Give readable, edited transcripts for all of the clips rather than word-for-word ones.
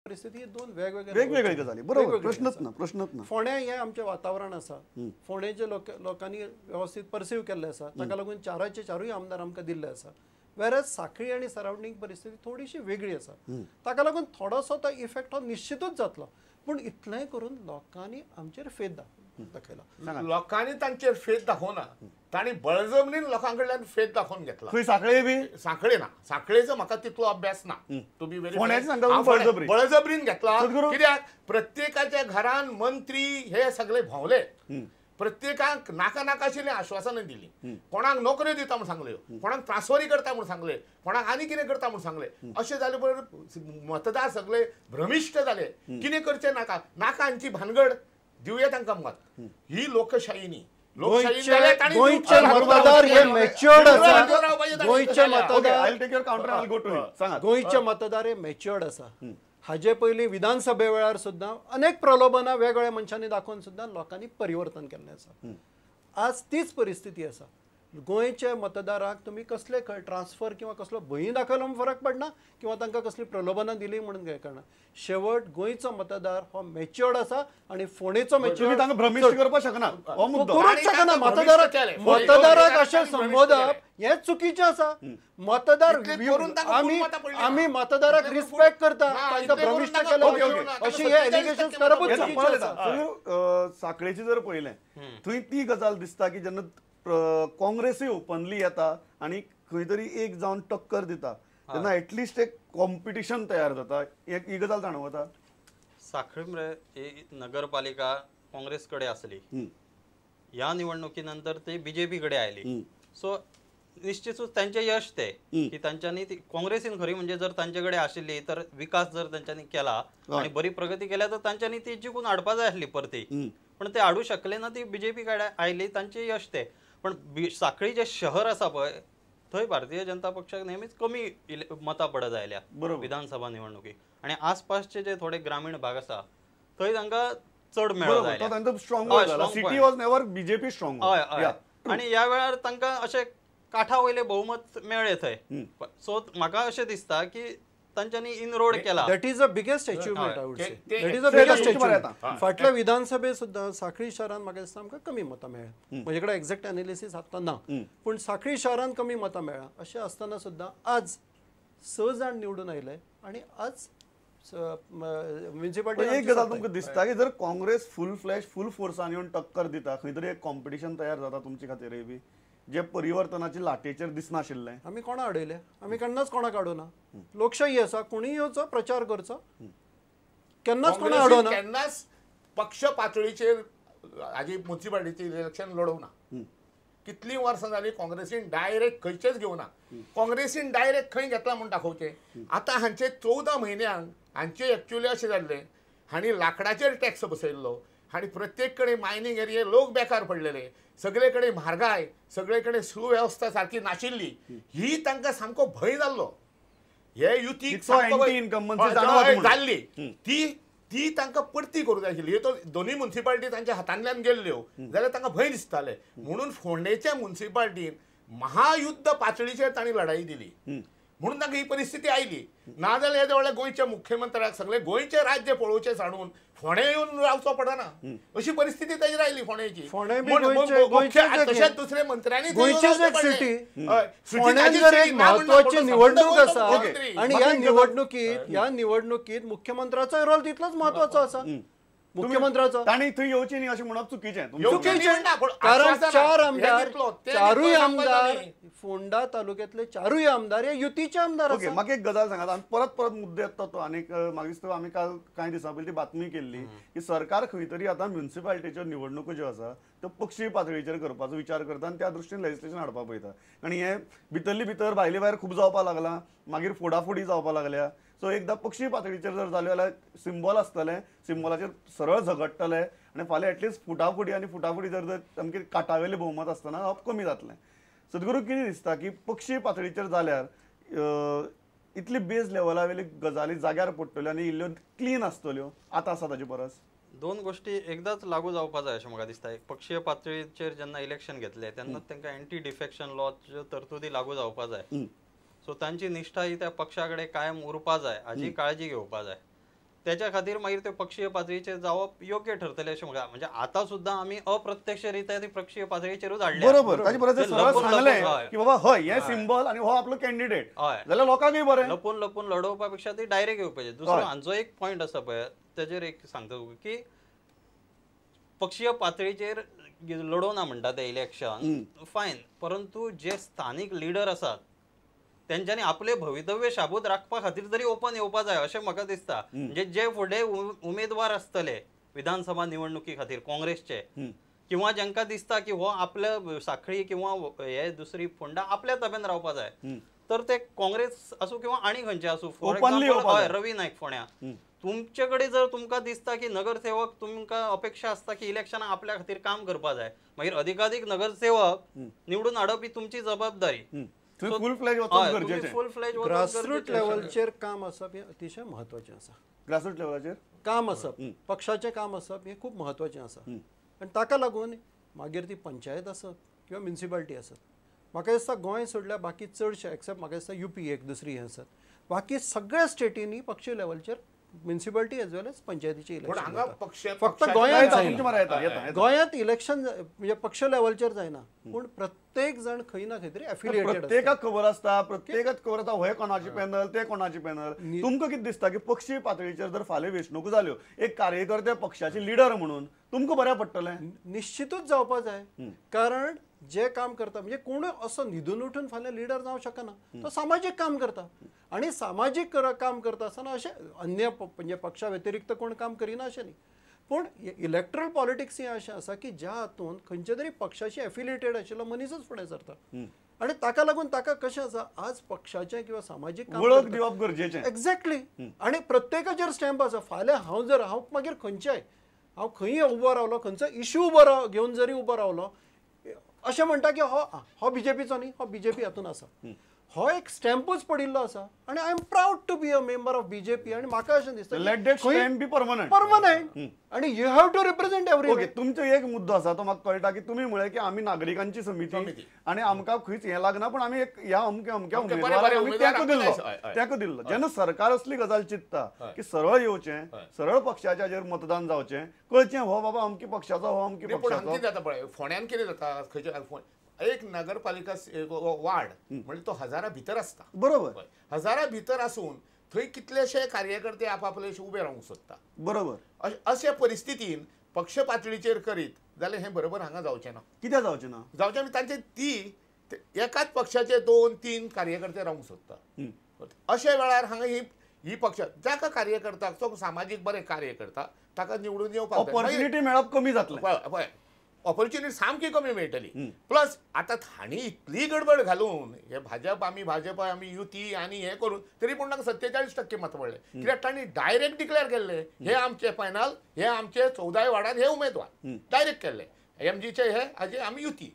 परिस्थिती दोन वेगवेगळ्यो गजाली बरोबर प्रश्नच ना फोंड्या हे आमचे वातावरण आसा फोंडेचे लोकांनी व्यवस्थित परसीव केल्ले आसा ताका लागून चाराचे चारूय आमदार आमकां दिल्ले आसा वेरज सांखळी आनी सरावंडींग परिस्थिती थोडीशी वेगळी आसा ताका लागून थोडोसो तो इफेक्ट हो निश्चितूच जातलो पूण इतलेंय करून लोकांनी आमचेर फेथ दाखयला लोकांनी तांचेर फेथ दाखोवना तांणी बळजबरीन लोकां कडल्यान फेथ दाखोवन घेतला खंय सांखळे बी सांखळे ना सांखळेचो म्हाका तितलो अभ्यास ना टू बी बळजबरी बळजबरीन घेतला कित्याक प्रत्येकाच्या घरान मंत्री हे सगळे भोंवले प्रत्येकाक नाका नाका आशिल्लीं आश्वासनां दिलीं कोणाक नोकऱ्यो दिता म्हूण सांगल्यो कोणाक ट्रान्सफरी करता म्हूण सांगलें कोणाक आनी कितें करता म्हूण सांगलें अशें जाले बरोबर मतदार सगळे भ्रमिश्ट जाले कितें करचें नाका नाका हांची भानगड दिवया तांकां मत ही लोकशाही न्ही गोंयचे मतदार हे मॅच्युअर्ड आसा गोंयचे मतदार हे मॅच्युअर्ड आसा हाजे पयलीं विधानसभे वेळार सुद्दां अनेक प्रलोभनां वेगवेगळ्या मनशांनी दाखोवन सुद्दां लोकांनी परिवर्तन केल्लें आसा आज तीच परिस्थिती आसा गोंयच्या मतदाराक तुम्ही कसले ट्रान्सफर किंवा कसलो भंय दाखयलो फरक पडना किंवा तांकां कसली प्रलोभनां दिली म्हणून काय करना शेवट गोंयचो मतदार हो मॅच्युअर्ड आसा आनी फोंडेचो मॅच्युअर्ड तांकां भ्रमिश्ट करपाक शकना हो मुद्दो करूंक शकना मतदाराक अशें संबोधप हें चुकीचें आसा मतदार आमी मतदाराक रिस्पेक्ट करता तांकां भ्रमिश्ट केलें अशी हे एलिगेशन्स करपूच चुकीचें आसा सांखळेची जर पळयलें थंय ती गजाल दिसता की जेन्ना काँग्रेसूय ओपनली येता आणि खंय तरी एक जावन टक्कर दिता तेन्ना एटलिस्ट एक कॉम्पिटिशन तयार जाता ही गजाल जाणवता सांखळी मरे नगरपालिका काँग्रेस कडे आसली ह्या निवडणुकीनंतर ती बीजेपी कडे आयली सो निश्चितूच त्यांचे यश ते की तांच्यांनी काँग्रेसीन खरी म्हणजे जर तांचे कडेन आशिल्ली तर विकास जर तांच्यांनी केला आणि बरी प्रगती केल्या तर तांच्यांनी ती जिखून हाडपा जाय आसली परती पण ते हाडू शकले ना ती बीजेपी कडे आयली तांचे यश ते पण सांखळी जे शहर आसा पळय थंय भारतीय जनता पक्षाक नेहमीच कमी मतां पडत आयल्या विधानसभा निवडणुकीक आणि आसपासचे जे थोडे ग्रामीण भाग आसा थंय तांकां चड मेळत आयल्या आणि ह्या वेळार तांकां अशें काठा वयले बहुमत मेळ्ळे थंय सो म्हाका अशें दिसता की तांच्यांनी इनरोड केला that is a biggest achievement I would say that is a biggest achievement फाटल्या विधानसभेत सुद्दां सांखळी शहरान म्हाका दिसता आमकां कमी मतां मेळ्ळ्या म्हजे कडेन एक्झॅक्ट एनालिसीस आतां ना पूण सांखळी शहरान कमी मतां मेळ्ळा अशें आसतना सुद्दां आज 6 जाण निवडून आयले आनी आज म्युनिसिपालिटी एक गजाल तुमकां दिसता की जर काँग्रेस फूल फ्लॅश फूल फोर्सान येवन टक्कर दिता खंय तरी एक कॉम्पिटिशन तयार जाता तुमचे खातीरय बी जे परिवर्तनाची लाटेचेर दिसनाशिल्लें आमी कोणा अडयले आमी केन्नाच कोणाक अडोवना लोकशाही आसा कोणीय येवचो प्रचार करचो केन्नाच कोणा अडोवना केन्नाच पक्ष पातळीचेर हाजी म्युनिसिपालिटीचें इलेक्शन लडोवना कितलीं वर्सां जालीं काँग्रेसीन डायरेक्ट खंयचेच घेवना काँग्रेसीन डायरेक्ट खंय घेतला म्हूण दाखोवचें आतां हांचे 14 म्हयन्यांक हांचे एक्चुअली अशें जाल्लें हांणी लाकडाचेर टॅक्स बसयल्लो हांणी प्रत्येक कडेन मायनींग एरिये लोक बेकार पडलेले सगळे कडेन म्हारगाय सगळे कडेन सुवेवस्था सारकी नाशिल्ली ही तांकां सामको भंय जाल्लो हे युतीक जाल्ली ती तांकां परती करूंक जाय आशिल्ली ह्यो दोनूय म्युनिसिपालिटी तांच्या हातांतल्यान गेल्ल्यो जाल्यार तांकां भंय दिसताले म्हणून फोंडेच्या म्युनिसिपालिटीन महायुद्ध पातळीचेर तांणी लढाई दिली म्हणून तांकां ही परिस्थिती आयली नाजाल्यार येदे व्हडल्या गोंयच्या मुख्यमंत्र्याक सगळे गोंयचे राज्य पळोवचें सांडून फोंडे येवन रावचो पडना अशी परिस्थिती ताची आयली फोंडेची तशेंच दुसरे मंत्र्यांनी म्हत्वाची निवडणूक आसा आनी ह्या निवडणुकीत मुख्यमंत्र्याचो रोल तितलोच म्हत्वाचो आसा मुख्यमंत्र्याचो तांणी थंय येवची न्ही अशें म्हणप चुकीचें कारण 4 आमदार चारूय आमदार फोंडा तालुक्यांतले चारूय आमदार हे युतीचे आमदार ओके म्हाका एक गजाल सांगात आनी परत मुद्दे येता तो आनीक म्हाका दिसता आमी काल कांय दिसां पयलीं ती बातमी केल्ली की सरकार खंय तरी आतां म्युनिसिपालिटीच्यो निवडणुको ज्यो आसा त्यो पक्षीय पातळीचेर करपाचो विचार करता आनी त्या दृश्टीन लेजिस्लेशन हाडपाक पळयता आनी हे भितरली भितर भायले भायर खूब जावपाक लागलां मागीर फुडाफुडी जावपाक लागल्या सो एकदां पक्षी पातळीचेर जर जालें जाल्यार सिंबॉल आसतलें सिंबॉलाचेर सरळ झगडटले आनी फाल्यां एटलिस्ट फुटाफुडी जर सामकें काटावेलें भोवमत आसतना हांव कमी जातलें सद्गुरू कितें दिसता की पक्षी पातळीचेर जाल्यार इतली बेज लेवला वयली गजाली जाग्यार पडटल्यो आनी इल्ल्यो क्लीन आसतल्यो आतां आसा ताचे परस दोन गोष्टी एकदाच लागू जावपा जाय अशें म्हाका दिसता पक्षीय पातळीचेर जेन्ना इलेक्शन घेतले तेन्ना तांकां एंटी डिफेक्शन लॉच्यो तरतुदी लागू जावपा जाय सो तांची निश्ठा ही त्या पक्षा कडेन कायम उरपा जाय हाची काळजी घेवपा जाय त्याच्या खातीर मागीर ते पक्षीय पातळीचेर जावप योग्य ठरतले अशें म्हाका म्हणजे आतां सुद्दां आमी अप्रत्यक्षरित्या ती पक्षीय पातळीचेरूच हाडल्या बरोबर ताचे परस सरळ लपून सांगले हय. की बाबा हय हे सिंबल आणि हो आपलो कॅन्डिडेट हय. जाल्यार लोकांकय बरें. लपून लपून लडोवपा पेक्षा ती डायरेक्ट येवपाचे दुसरो हांचो एक पॉयंट आसा पळय तेजेर एक सांगता की पक्षीय पातळीचेर लडोवना म्हणटा ते इलेक्शन फायन परंतु जे स्थानिक लिडर आसात तेंच्यांनी आपले भवितव्य शाबूत राखपा खातीर तरी ओपन येवपा जाय अशें म्हाका दिसता म्हणजे जे फुडें उमेदवार आसतले विधानसभा निवडणुकी खातीर काँग्रेसचे किंवा जांकां दिसता की हो आपल्या साखळी किंवा हे दुसरी फोंडा आपल्या ताब्यात रावपा जाय तर ते काँग्रेस आसूं किंवा आनी खंयचे आसूं फॉर Openly एक्झाम्पल येवपा हय जाय. रवी नायक फोंड्या तुमचे कडेन जर तुमकां दिसता की नगरसेवक तुमकां अपेक्षा आसता की इलेक्शनां आपल्या खातीर काम करपा जाय मागीर अधिकाधिक नगरसेवक निवडून हाडप ही तुमची जबाबदारी फुल फ्लेज वचप गरजेचें. फुल फ्लेज ग्रासरूट लेवलचेर काम आसप हें अतिशय म्हत्वाचें आसा. ग्रासरूट लेवलाचेर काम आसप पक्षाचें काम आसप हें खूब म्हत्वाचें आसा आनी ताका लागून मागीर ती पंचायत आसत किंवा म्युनिसिपालिटी आसत म्हाका दिसता गोंय सोडल्यार बाकी चडशे एक्सेप्ट म्हाका दिसता UP एक दुसरी हें आसत बाकी सगळ्या स्टेटींनी पक्षीय लेवलचेर म्युनिसिपालिटी एज वेल एज पंचायतीचे पण हांगा इलेक्शन पक्ष फक्त पक्षाचे- गोंयांत येता, जायना. तुमच्या मरा येता, येता, येता. गोंयांत इलेक्शन म्हणजे पक्ष लेवलचेर जायना पूण प्रत्येक जण खंय ना खंय तरी एफिलिएटेड प्रत्येकाक खबर आसता प्रत्येकाक खबर आसता हे कोणाची पॅनल ते कोणाची पॅनल तुमकां कितें दिसता की पक्षीय पातळीचेर जर फाल्यां वेंचणुको जाल्यो एक कार्यकर्ते पक्षाचे लिडर म्हणून तुमकां बरें पडटलें. निश्चितूच जावपा जाय कारण जे काम करता म्हणजे कोण असो न्हिदून उठून फाल्यां लिडर जावं शकना तो सामाजीक काम करता आणि सामाजीक काम करता आसतना अशें अन्य म्हणजे पक्षा व्यतिरिक्त कोण काम करिना अशें न्ही पूण इलेक्ट्रल पॉलिटिक्स हें अशें आसा की ज्या हातूंत खंयच्या तरी पक्षाशी एफिलिएटेड आशिल्लो मनीसच फुडें सरता आणि ताका लागून ताका कशें आसा आज पक्षाचें किंवा सामाजीक काम वळख दिवप गरजेचें. एक्झॅक्टली आणि प्रत्येकाचेर स्टॅम्प आसा फाल्यां हांव मागीर खंयच्याय हांव खंय उबो रावलो खंयचो इश्यू उबो घेवन जरी उबो रावलो अशें म्हणटा की हो बीजेपीचो न्ही हो बीजेपी हातून आसा हो एक स्टॅम्पूच पडिल्लो आसा आणि I am proud to be a member of BJP आणि म्हाका अशें दिसता let that stamp be permanent. Permanent आणि you have to represent okay every तुमचो एक मुद्दो आसा तो म्हाका कळटा की तुमी म्हळें की आमी नागरिकांची समिती आणि आमकां खंयच हें लागना पण आमी एक ह्या अमक्या उमेदवाराक बरे आमी उमेदवार तेंको आमकां दिल्लो जाय. हय. तेंको दिल्लो जेन्ना सरकार असली गजाल चित्ता की सरळ येवचें सरळ पक्षाच्या हाजेर मतदान जावचें कळचें हो बाबा अमकी पक्षाचो हो अमकी पूण पक्षाचो. हांगा कितें जाता पळय फोंड्यान कितें जाता खंयच्या एक नगरपालिका वार्ड म्हणजे तो 1000 भितर आसता बरोबर 1000 भितर आसून थंय कितलेशे कार्यकर्ते आपापले उबे रावंक सोदता बरोबर अशे परिस्थितीन पक्ष पातळीचेर करीत जाल्यार हें बरोबर हांगा जावचें ना कित्याक जावचें ना. जावचें म्हणजे तांचे एकाच पक्षाचे 2-3 कार्यकर्ते रावंक सोदता अशे वेळार हांगा ही पक्ष जाका कार्यकर्ता तो सामाजीक बरें कार्य करता ताका निवडून येवपाक जाय. ऑपॉर्च्युनिटी मेळप कमी जातलें. पळय ऑपॉर्च्युनिटी सामकी कमी मेळटली प्लस आतां हांणी इतली गडबड घालून हे भाजप आमी युती आनी हे करून तरी पूण ताका 47% मत पडले कित्याक तांणी डायरेक्ट डिक्लेअर केल्ले हे आमचे पॅनल हे आमचे 14 वार्डात हे उमेदवार डायरेक्ट केल्ले MGचे हे हाजे आमी युती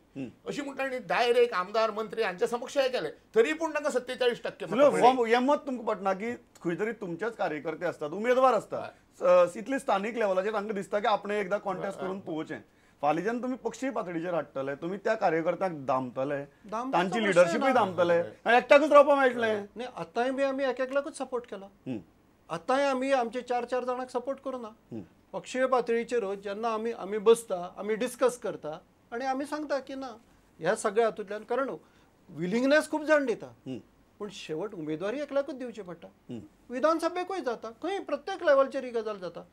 अशी म्हण तांणी डायरेक्ट आमदार मंत्री हांचे समक्ष हे केले तरी पूण तांकां 47% मत पडले. हें मत तुमकां पटना की खंय तरी तुमचेच कार्यकर्ते आसतात उमेदवार आसतात इतली स्थानिक लेवलाचेर तांकां दिसता की आपण एकदा कॉन्टेस्ट करून पळोवचें फाल्यां तुम्ही पक्षीय पातळीचेर हाडटले तुम्ही त्या कार्यकर्त्यांक दामतले तांची लिडरशिपूय दामतले एकट्याकूच रावपाक मेळटलें न्ही. आतांय बी आमी एकेकल्याकूच सपोर्ट केला आतांय आमी आमचे 4-4 जाणांक सपोर्ट करूना पक्षीय पातळीचेरूच जेन्ना आमी बसता आमी डिस्कस करता आनी आमी सांगता की ना ह्या सगळ्या हातूंतल्यान कारण विलिंगनेस खूब जाण दिता पूण शेवट उमेदवारी एकल्याकूच दिवची पडटा विधानसभेकूय जाता खंय प्रत्येक लेवलचेर ही गजाल जाता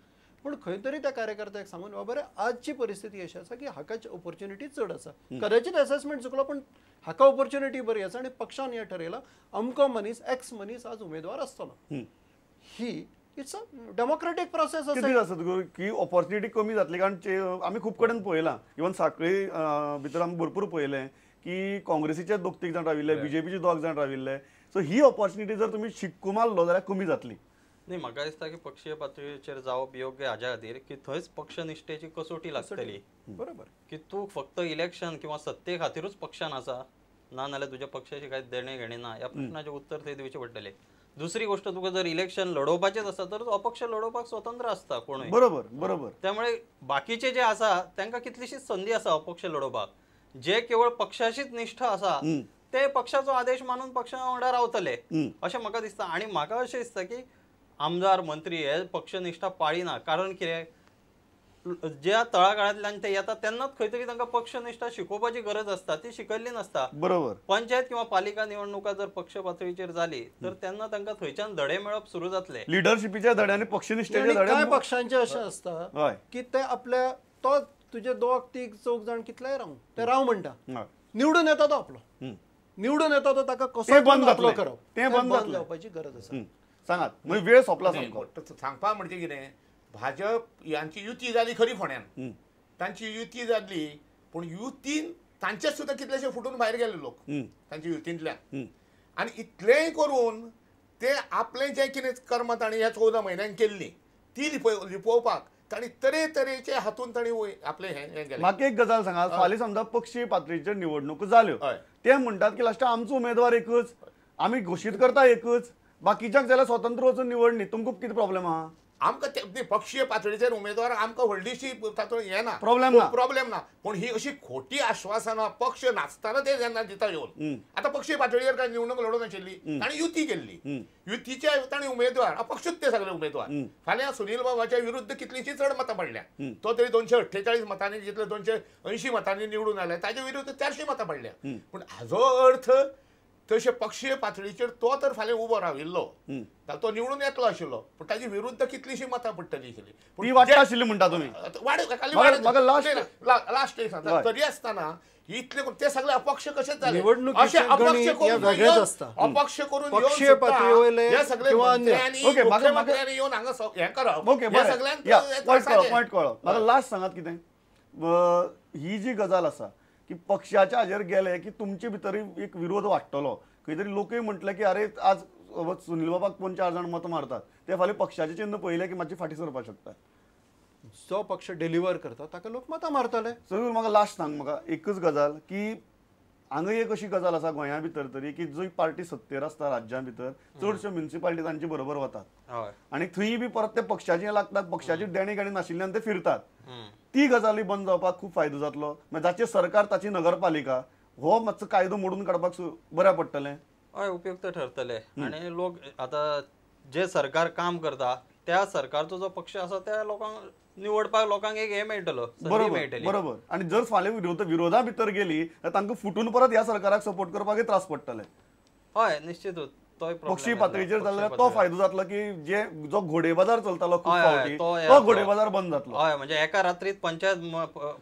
पूण खंय तरी त्या कार्यकर्त्याक सांगून बाबा रे आजची परिस्थिती अशी आसा की हाका ऑपॉर्च्युनिटी चड आसा कदाचित असेसमेंट चुकलो पण हाका ऑपॉर्च्युनिटी बरी आसा आनी पक्षान हें ठरयलां अमको मनीस एक्स मनीस आज उमेदवार आसतलो ही इट्स अ डेमोक्रेटीक प्रोसेस कितें आसा की ऑपॉर्च्युनिटी कमी जातली कारण आमी खूब कडेन पळयलां इवन साखळी भितर आमी भरपूर पळयलें की काँग्रेसीचे 2-3 जाण राविल्ले बीजेपीचे 2 जाण राविल्ले सो ही ऑपॉर्च्युनिटी जर तुमी शिक्को मारलो जाल्यार कमी जातली. नाही म्हाका दिसता की पक्षीय पातळीचेर जावप योग्य हाज्या खातीर की थंयच पक्षनिश्ठेची कसोटी लागतली बरोबर की तूं फक्त इलेक्शन किंवा सत्ते खातीरूच पक्षान आसा ना नाल्यार तुज्या पक्षाची कांय देणे घेणे ना ह्या प्रश्नाचें उत्तर थंय दिवचें पडटलें. दुसरी गोष्ट तुका जर इलेक्शन लडोवपाचेंच आसा तर अपक्ष लडोवपाक स्वतंत्र आसता कोणूय बरोबर बरोबर त्यामुळे बाकीचे जे आसा तांकां कितलीशीच संदी आसा अपक्ष लडोवपाक जे केवळ पक्षाशीच निश्ठ आसा ते पक्षाचो आदेश मानून पक्षा वांगडा रावतले अशें म्हाका दिसता. आनी म्हाका अशें दिसता की आमदार मंत्री हे पक्षनिष्ठा पाळिना. कारण कितें ज्या तळागाळांतल्यान ते येतात तेन्नाच खंय तरी तांकां पक्षनिष्ठा शिकोवपाची गरज आसता, ती शिकयल्ली नसता. बरोबर. पंचायत किंवा पालिका निवडणुका जर पक्ष पातळीचेर जाली तर तेन्ना तांकां थंयच्यान धडे मेळप सुरू जातले. लिडरशिपीच्या धड्यांनी पक्षनिष्ठेच्या आणि धड्यान कांय पक्षांचे अशें आसता हय. की ते आपल्या तो तुजे 2 3 4 जाण कितलेय राव ते राव म्हणटा, हय. निवडून येता तो आपलो, निवडून येता तो ताका कसो ते बंद आपलो जातले. करप, ते बंद जातले. जावपाची गरज आसा. सांगात म्हणजे वेळ सोंपला सामको. सांगपा म्हणजे कितें, भाजप यांची युती जाली खरी फोंड्यान, तांची युती जाल्ली, पूण युतीन तांचे सुद्दां कितलेशे फुटून भायर गेले लोक तांच्या युतींतल्यान. आनी इतलेंय करून ते आपलें जें कितें कर्म तांणी ह्या 14 म्हयन्यांत केल्ली ती लिपोवपाक तांणी तरेतरेचे हातून तांणी आपले हें केलें. म्हाका एक गजाल सांगात, फाल्यां समजा पक्षीय पातळीचेर निवडणुको जाल्यो, हय. ते म्हणटात की लास्ट आमचो उमेदवार एकच, आमी घोशीत करता एकच, बाकीच्यांक जाल्यार स्वतंत्र वचून निवडणी, तुमकां कितें प्रॉब्लेम आहा? आमकां पक्षीय पातळीचेर उमेदवार आमकां व्हडलीशी तातूंत हें ना, प्रॉब्लेम ना. पूण ही अशी खोटी आश्वासनां पक्ष नासतना ते जेन्ना दिता येवन, आतां पक्षीय पातळीचेर काय निवडणूक लडोवन आशिल्ली, तांणी युती केल्ली, युतीचे तांणी उमेदवार अपक्षूच ते सगळे उमेदवार. फाल्यां सुनील बाबाच्या विरुद्ध कितलींशी चड मतां पडल्या, तो तरी 248 मतांनी जितले 280 मतांनी निवडून आयले, ताचे विरुद्ध 400 मतां पडल्या. पूण हाजो अर्थ तशे पक्षीय पातळीचेर तो तर फाल्यां उबो राविल्लो, तो निवडून येतलो आशिल्लो, पूण ताचे विरुद्ध कितलीशी मतां पडटली आशिल्ली. ती वाडटा आशिल्ली म्हणटा तुमी. लास्ट एक सांगता, तरी आसतना इतले ते सगळे अपक्ष कशेच झाले, निवडणुकीचे अशे अपक्ष गणित करून हे वेगळेच येवन- असता. अपक्ष करून पक्षीय येवन सुद्दां पातळीवयले हे सगळे किंवा अन्य. मंत्र्यांनी, ओके, म्हाका- मुख्यमंत्र्यांनी येवन हांगा हें करप, ओके, हे बरें. सगळ्यांक या, त्रास आहे. पॉयंट कळ्ळो. म्हाका लास्ट सांगात कितें, ही जी गजाल आसा की पक्षाच्या हाजेर गेले की तुमचे भितर एक विरोध वाडटलो, खंय तरी लोकय म्हटले की अरे आज सुनील बाबाक 4 जाण मत मारतात, ते फाल्यां पक्षाचें चिन्ह पळयलें की मातशी फाटी सरपाक शकता. जो पक्ष डिलिव्हर करता ताका लोक मतां मारतले. सो म्हाका लास्ट सांग, म्हाका एकच गजाल की हांगा एक अशी गजाल आसा गोंया भितर तरी की जी पार्टी सत्तेर आसता राज्या भितर, चडश्यो म्युनिसिपालिटी तांचे बरोबर वतात, आनी थंय बी परत ते पक्षाचे लागतात, पक्षाची देणी गाणी नाशिल्ल्यान ते फिरतात. ती गजाली बंद जावपाक खूब फायदो जातलो. जाचे सरकार ताची नगरपालिका हो मातसो कायदो मोडून काडपाक बऱ्या पडटलें. हय, उपयुक्त ठरतले. आणि लोक आता जे सरकार काम करता त्या सरकारचो जो पक्ष आसा त्या लोकांक निवडपाक लोकांक एक हे मेळटलो, संधी मेळटली. बरोबर. आणि जर फाल्यां विरोधा भितर गेली तर तांकां फुटून परत ह्या सरकाराक सपोर्ट करपाक त्रास पडटले. हय, निश्चितूच पक्षी पातळीचेर जाल्यार तो फायदो जातलो की जो घोडे बाजार चलतालो खूब हय, फावटी, हय, तो घोडे बाजार बंद जातलो. हय, म्हणजे एका रात्रीत पंचायत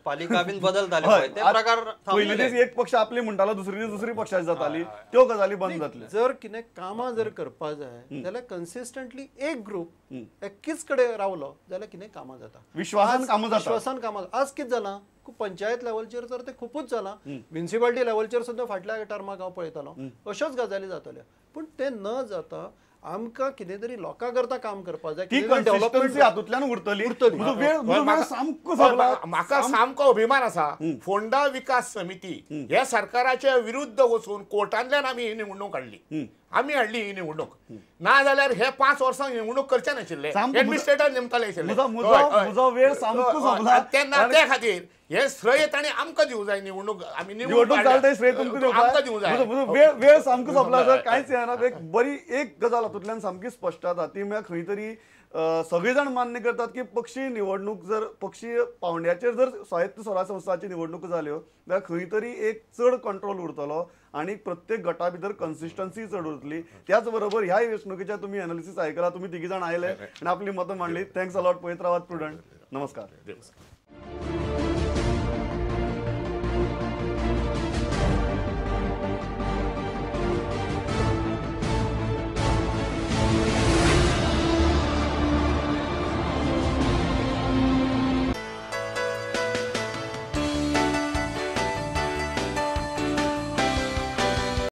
पालिका बीन बदलताले पळय, ते प्रकार पयलीं दीस एक पक्ष आपली म्हणटालो, दुसरे दीस दुसरी पक्षाची जाताली, त्यो गजाली बंद जातले. जर कितें कामां जर करपा जाय जाल्यार कन्सिस्टंटली एक ग्रुप एकीच कडेन रावलो जाल्यार कितें कामां जाता, विश्वासान कामां जाता. विश्वासान कामां. आज कितें जालां, पंचायत लेवलचेर तर ते खूपच जालां, म्युनिसिपालिटी लेवलचेर सुद्दां फाटल्या टर्माक हांव पळयतालो अश्योच गजाली जातल्यो. पूण ते न जाता आमकां कितें तरी लोकां करता काम करपा जाय, ती कन्सिस्टन्सी हातूंतल्यान उरतली. म्हजो वेळ सामको सोंपला. म्हाका सामको अभिमान आसा, फोंडा विकास समिती ह्या सरकाराच्या विरुद्ध वचून कोर्टांतल्यान आमी ही निवडणूक हाडली, आमी हाडली ही निवडणूक. ना जाल्यार हे 5 वर्सां निवडणूक करचे नाशिल्ले, एडमिनिस्ट्रेटर नेमताले आशिल्ले. म्हजो वेळ सामको सोंपला. तेन्ना ते खातीर हे श्रेय तांणी आमकां दिवं जाय. निवडणूक आमी निवडणूक जाता श्रेय तुमकां आमकां दिवं जाय. म्हजो वेळ सामको सोंपला सर, कांयच येना. एक बरी एक गजाल हातूंतल्यान सामकी स्पश्ट जाता, ती म्हळ्यार खंय तरी सगळे जाण मान्य करतात की पक्षी निवडणूक जर पक्षी पावंड्याचेर जर स्वायत्त स्वराज संस्थांची निवडणूक जाल्यो जाल्यार खंय तरी एक चड कंट्रोल उरतलो आणि प्रत्येक गटा भितर कन्सिस्टन्सी चड उरतली. त्याच बरोबर ह्या वेंचणुकेच्या तुम्ही एनालिसीस आयकला, तुम्ही 3 जाण आयले आणि आपली मतं मांडली. Thanks a lot. पळयत रावात प्रुडंट. नमस्कार.